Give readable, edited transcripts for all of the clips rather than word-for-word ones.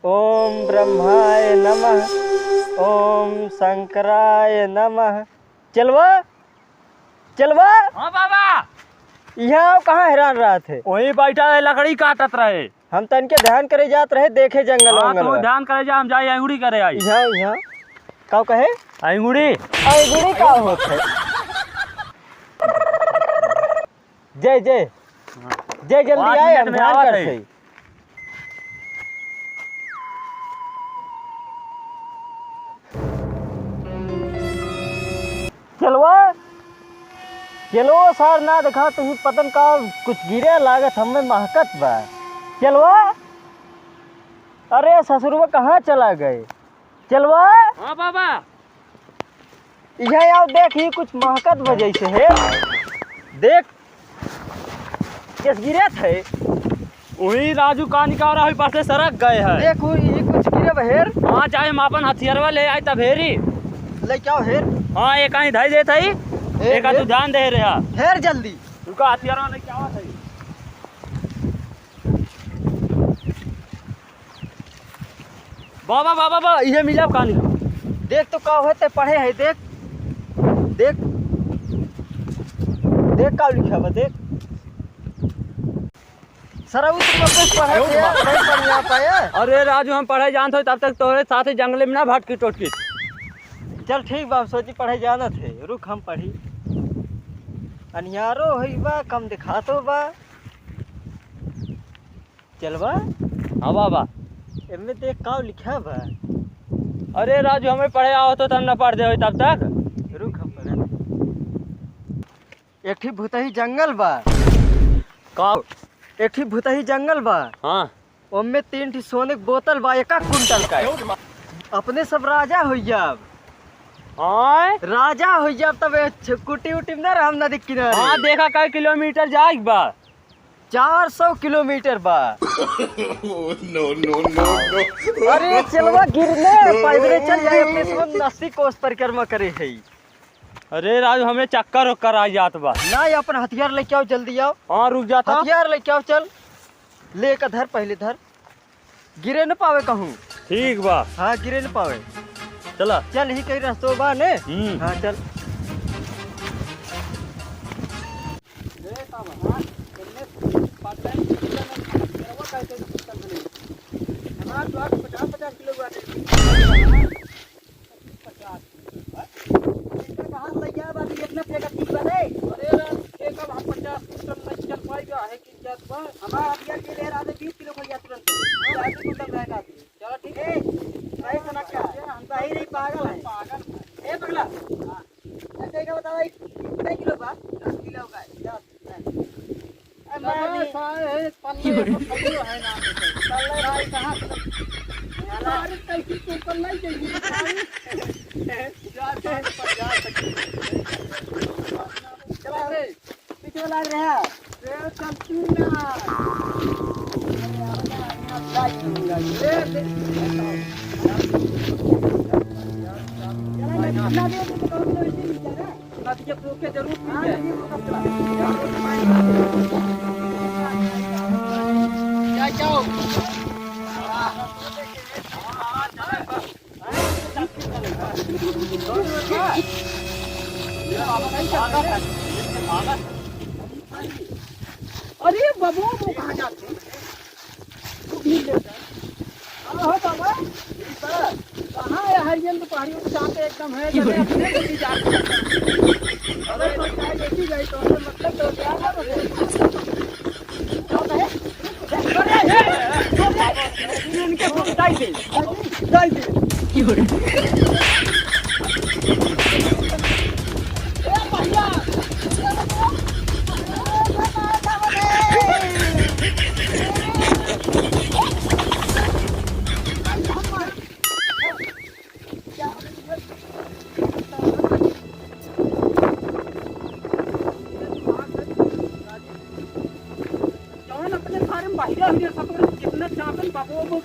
ओम ब्रह्माय नमः। ओम शंकराय नमः। चलवा चलवा। हाँ बाबा। यहाँ कहाँ हैरान रहा थे? वही बैठा है, लकड़ी काटत रहे। हम तन के ध्यान करे जात रहे, देखे जंगल वंगल। तो ध्यान करे जा, हम जाए अंगुड़ी करे आई। यहाँ का कहे अंगुड़ी अंगुड़ी का होत है? जय जय जय, जल्दी आए, हम ध्यान करते। चलवा चलो सर, ना देखा तुम्हें पतन का कुछ गिरे लागत हमें महकत बा। चलवा। अरे ससुरवा कहाँ चला गए? चलवा। हाँ बाबा। यहाँ आओ, देख ही कुछ महकत वजह से है। देख किस गिरे थे? वही राजू का निकाला हुई पास से सड़क गए है। देखो ये कुछ गिरे बहेर। हाँ चाहे हम अपन हथियारवा ले आए तब हेरी ले क्या हेर? हाँ एक कहीं धाई देता ही, एक तू ध्यान दे रहा हेर जल्दी। उनका हथियारवा ले क्या हुआ था? बाबा बाबा बाबा ये मिला कहानी। देख तो का होते पढ़े है, देख देख देख का लिखा बा, देख सर तुम कुछ पढ़े थे या नहीं पढ़ पाया? अरे राजू हम पढ़े जानते हो तब तक तोरे साथ जंगले में ना भटकी टोटकी। चल ठीक बा, सोची पढ़े जाना थे, रुक हम पढ़ी। अनियारो है बा, कम दिखा तो बा। चल बा। हाँ बाबा। इनमें देख का लिखा बा। अरे राजू हमें पढ़े आओ तो तब न पढ़ दे तब तक। रुक हम पढ़े। एकठी भूतही जंगल बा। का? एकठी भूतही जंगल बा। हाँ। उनमें 3 ठी सोने की बोतल बा, 1 कुंटल का। अपने सब राजा हो जाब। हाँ राजा हो जाब तब कुटी उटी में ना हम नदी किनारे। हाँ देखा कई किलोमीटर जाए बा? 400 किलोमीटर बा। No no no no. अरे चलवा गिरने पैदल चल जाए, अपने सब 80 कोस परिक्रमा करे है। अरे राजू हमें चक्कर उक्कर आ जात बा। ना ये अपन हथियार लेके आओ, जल्दी आओ। हाँ रुक जाता। हथियार लेके आओ, चल ले का धर, पहले धर, गिरे न पावे कहूँ। ठीक बा। हाँ गिरे न पावे। चला चल ही कहीं रास्तों बा ने। हाँ चल। अरे बाबू वो कहाँ जाते हैं? कहाँ है हरियन? तो पहाड़ियों के साथ एकदम है। अरे देखी गई तो मतलब तो क्या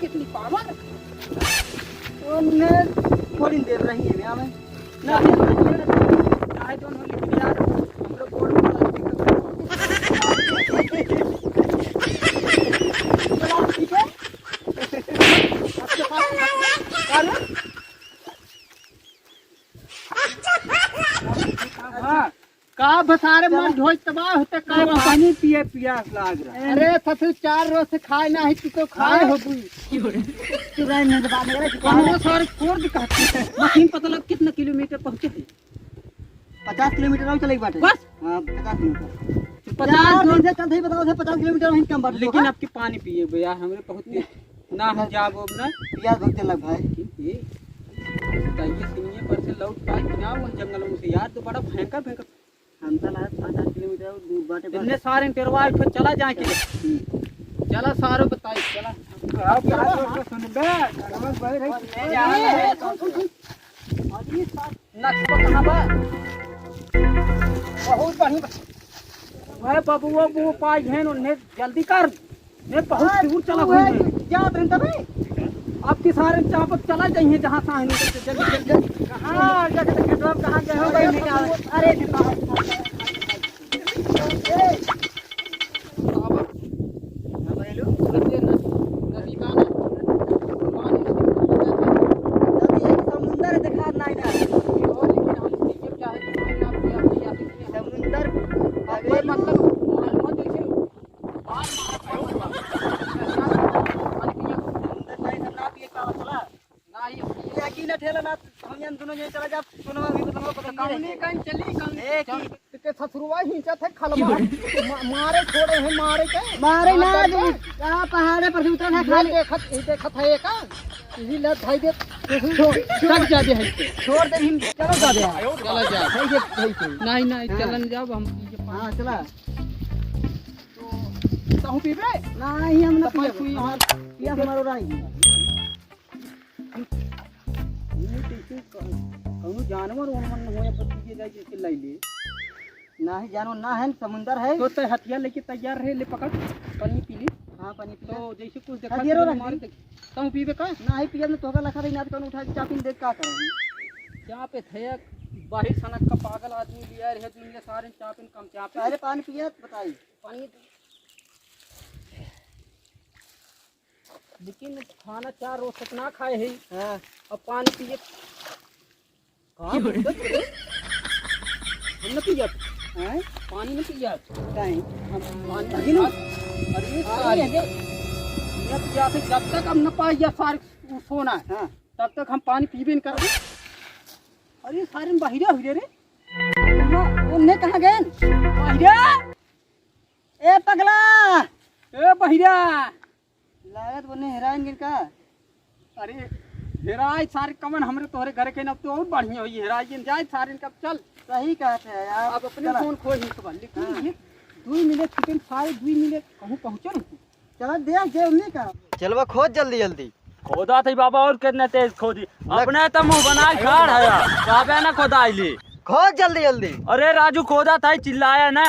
कितनी पावर थोड़ी देर रही है हमें ना चाहे जो लेकिन यार हम लोग बोर्ड ठीक है। अब सारे मन ढोल तबाह होते का पानी पिए प्यास लाग रहा। अरे ससुर 4 रोज से खाए ना है तो खाए हो तू राय नहीं बता मेरा कौन सारे छोड़ दे कहते मशीन पता लग कितना किलोमीटर पहुंचे थे 50 किलोमीटर और चलेगी बात बस। हां 50 किलोमीटर 50 दिन से चलते ही बताओ से 50 किलोमीटर वहीं कम बात लेकिन आपकी पानी पिए भैया हमरे बहुत ना हम जाब अब ना प्यास भगते लग भाई बताइए सुनिए पर से लौट पाए बिना वो जंगलों से यार तो बड़ा भयंकर भयंकर हम तो लाए 5-8 किलोमीटर दूर बाटे इतने सारे इंटरवाल फिर चला जाए के चला सारे बताइए चला आप सुन बे बस भाई रे नक्शा कहां बा बहुत बढ़िया भाई बाबूआ वो पाई है ने जल्दी कर ने बहुत दूर चला हुई क्या ट्रेन तब आपके सारे चाप चला जाइए जहां से आए जल्दी कहां जाके खेतवा में कहां गए हो भाई अरे समुंदर दिखा नहीं ना समुंदर मतलब ना ठेला ना हम यहां दोनों जे चला जा सुनवा भी बताओ पता कहानी कहीं चली कहीं के ससुरवा ही थे खलवा मारे छोड़े हैं मारे ना कहां पहाड़े पर उतरा है खाली देखत है का इसी लत भाई दे तक जा दे है छोड़ दे हम चलो जा दे चला जा नहीं नहीं चलन जाओ हम हां चला तो कहूं पीबे नहीं हम ना पिया हमारो रही कहूं जानवर उन होए पति जाए के लाई ले नहीं जानवर ना है समुंदर है तो हथियार लेके तैयार रहे ले पकड़ पानी पी ली हां पानी पी तो जैसे कुछ देखा मार दे कहूं पीबे का नहीं पिया में तोहका लखा नहीं कौन उठा के चापिन देख का करूं यहां पे थे बाहर सनक का पागल आदमी लिया रहे दुनिया सारे चापिन कम चाप अरे पानी पिया बताई पानी लेकिन खाना 4 रोज तक ना खाए है हां अब पानी पिए कहां हम न पिया हैं पानी न पिया नहीं हम पानी नहीं अरे सारे ये पिया से जब तक हम न पाए या सारे सोना हां तब तक हम पानी पीबे न कर अरे सारे बाहिरा हुए रे उन्हें कहां गए बाहिरा ए पगला ए बाहिरा लागत बने हेराएंगे का अरे हेराय सारे कमन हमरे तोहरे घर के न तो और बढ़िया होई हेराय जाए सारे कब चल सही कहते हैं यार आप अपने फोन खो ही कब लेकिन ये 2 मिनट चिकन सारे 2 मिनट कहूं पहुंचे नहीं चला देख जे उन्हीं का चलवा खोद जल्दी जल्दी खोदा थी बाबा और कितने तेज खोदी अपने तो मुंह बना खाड़ है बाबा ना खोदा आईली खोद जल्दी जल्दी अरे राजू खोदा था चिल्लाया ना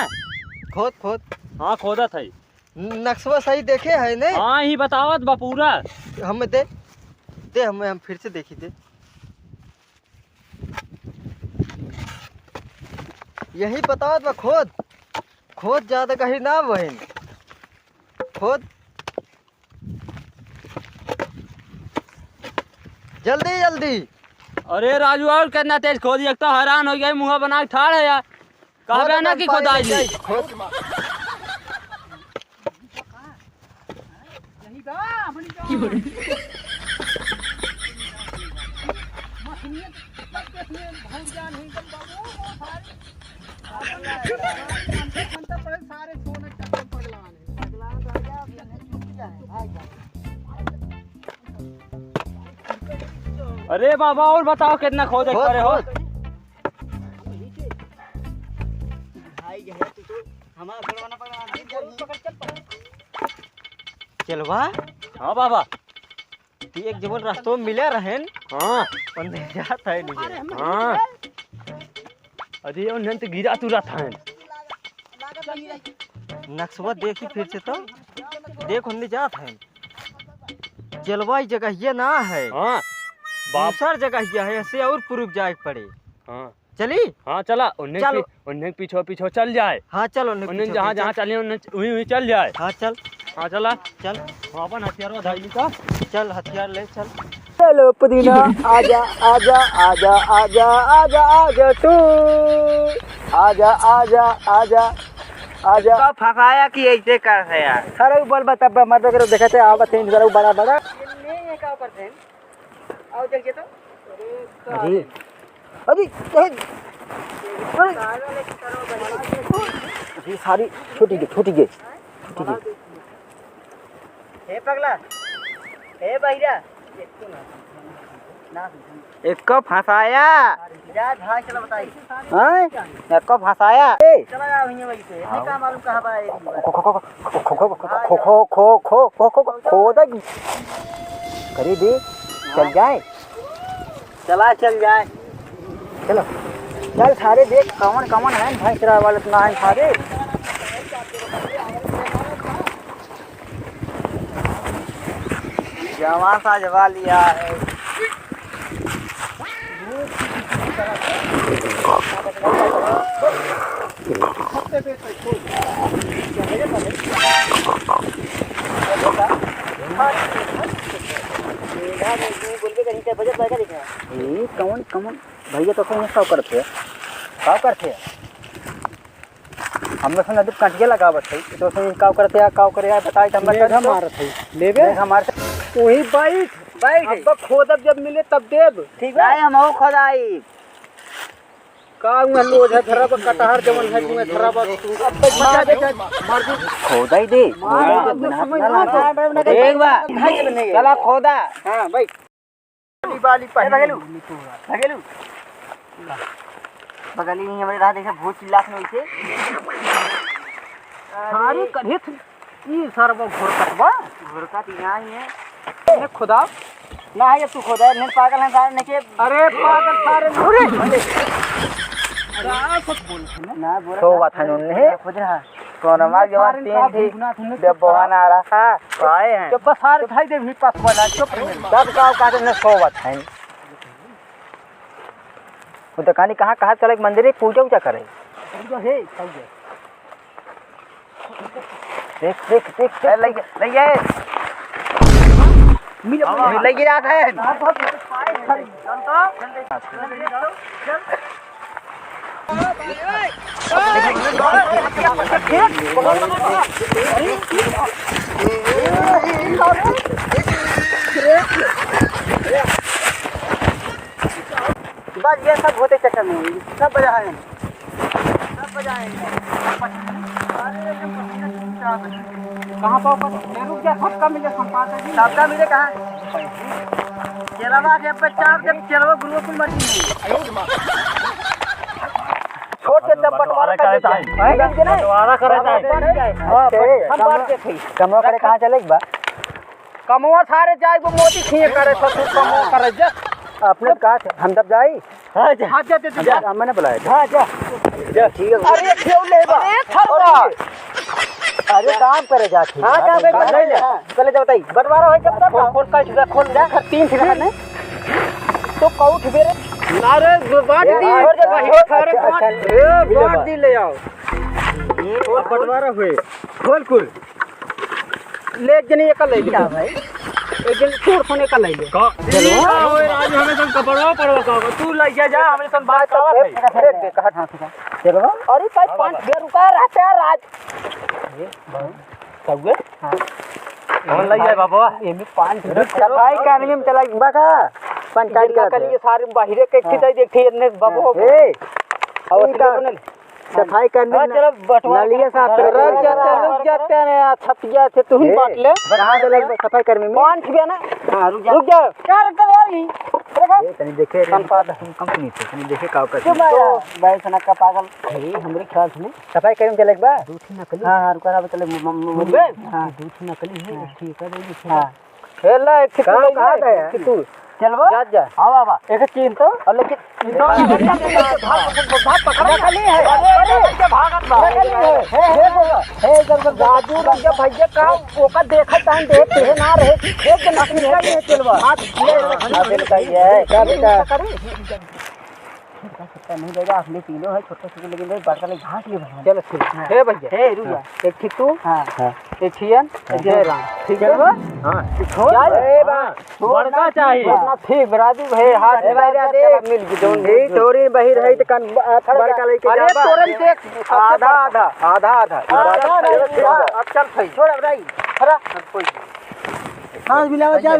खोद हाँ खोदा था नक्शा सही देखे है ने हाँ ही बतावत बा पूरा हमें दे हमें हम फिर से देखी दे यही बताओ बा खोद ज्यादा कहीं ना बहन खोद जल्दी जल्दी अरे राजू और कितना तेज खोदी एक तो हैरान हो गया मुंह बना के ठाड़ है यार कहा ना कि खोदा आई खोद अरे बाबा और बताओ कितना खोद करे हो चलवा हाँ बाबा एक जब रास्तों में मिले रहे हाँ अंधेरा था नहीं हाँ अरे उन्हें तो गिरा तुरा था नक्शा देखी फिर से तो देख उन्हें जात है जलवायु जगह ये ना है हाँ दूसर जगह ये है ऐसे और पूर्व जाए पड़े हाँ चली हाँ चला उन्हें पीछे चल जाए हाँ चलो उन्हें जहाँ चले वहीं चल जाए हाँ चल हाँ चला चल अपन हथियार धाइली का चल हथियार ले चल हेलो पुदीना आजा आजा आजा आजा आजा आजा तू आजा आजा आजा आजा तो फसाया कि ऐसे कर है यार। सारा बोल बता मर्दों के देखते हैं आवत है जरा बड़ा बड़ा नहीं क्या करते हैं आओ देखिए तो अरे अरे अरे सारी छोटी गई हे पगला हे बहिरा एक को फसाया जा ढाई चलो बताइए हैं एक को फसाया ए चला जा भैया वही से नहीं का मालूम कहां पर खो करी दे चल जाए चला चल जाए चलो चल सारे देख कौन है भाई तेरा वाले सुना है सारे जवान सा जवा लिया है कौन भैया तो कहीं क्या करते हम लोग नदी कंटिया लगावत है तो का करते हैं का करे बताई हम मारत है लेबे हमारे वही बैठ अब खोदब जब मिले तब देब ठीक है हम हो खुदाई का में लोज है धरा पर कटहर जमन है में धरा पर अब तक बचा दे मर्जी खोदाई दे एक बार चला खोदा हां भाई वाली पहले लगेलू बगली नहीं हमारे रहा देखा भूत चिल्लात में उसे सारी कढ़ित ई सरब घोरकटबा घोरका यहाँ ही है ने खुदा ना है तू खोदा नहीं पागल है सारे नहीं अरे पागल सारे अरे ना बोल तो बात है उन्हें खोज रहा कौन हमारे जवान तीन थी जब बहान आ रहा आए हैं जब बस सारे भाई दे भी पास वाला चुप सब का काटे ने 100 बात है वो दुकानी कहाँ चले मंदिर पूजा उजा करे जो है देख ले मिल गिरा है बस ये सब होते चक्कर में सब बजाए कहाँ पाओ रुक क्या सबका मिले सबका मिले कहाँ चलवा के बच्चा जब चलवा गुरुकुल मर्जी छोड़ के तब बंटवारा करता है बंटवारा करता है हां हम बात के थी कमवा करे कहां चले बा कमवा सारे जाए वो मोदी खिए करे तो कमवा करे जा अपने कहा थे हम तब जाई हां जा मैंने बुलाया हां जा ठीक है अरे क्यों ले बा अरे काम करे जाके हां काम करे चले जा बताई बंटवारा हो जब तब खोल का खोल जा 3 ठिकाना ने तो कौठ बेरे अरे बाट दी बाट दी ले आओ और बंटवारा हुए खोल कुल ले जने एक ले लिया भाई एक जन तोड़ सोने का ले ले चलो ओए राज हमें सब कपड़वा पड़वा का तू ले जा हमें सब बात का है कहा हां चलो अरे भाई 5 रुपया रहता है राज सब हां कौन ले जाए बाबा ये में 5 सफाई करने में चला बाका पंचायत का लिए सारे बाहरे के खिदाई देखी ने बाबू ए और सफाई करने चलो नलिया साफ रुक जाते हैं छतिया से तू ही बांट ले कहां से लग सफाई करने में 5 रुपया ना हां रुक जा क्या कर यारी ये तनी देखे कंपनी से तनी देखे का कर तो भाई सना का पागल ए हमरे ख्याल से सफाई करने में चलेगा बा दूठी नकली हां रुक रहा चले हां दूठी नकली है ठीक है हां हेला एक कहां गया कि तू चलवा जा हां बाबा एक चीन तो और लेकिन भाग पकड़ा खाली है अरे भागत बा हे जब राजू रंग भैया का ओका देखत टाइम देखते है ना रहे एक दिन निकल नहीं चलवा हाथ ले बताइए क्या बेटा छोटा नहीं देगा असली तीनों है छोटे छोटे लेकिन बड़का ले घास ले बना चलो ठीक है भैया हे रुआ एक छितू हां एक छियन जय राम ठीक है बा हां छोड़ ए बा बड़का चाहिए अपना ठीक राजू भाई हाथ लगा दे मिल के जोन ही तोरी बहिर है त कन बड़का लेके जा अरे तोरन देख आधा आधा आधा आधा अब चल भाई छोड़ भाई खरा कोई हां मिलाओ जा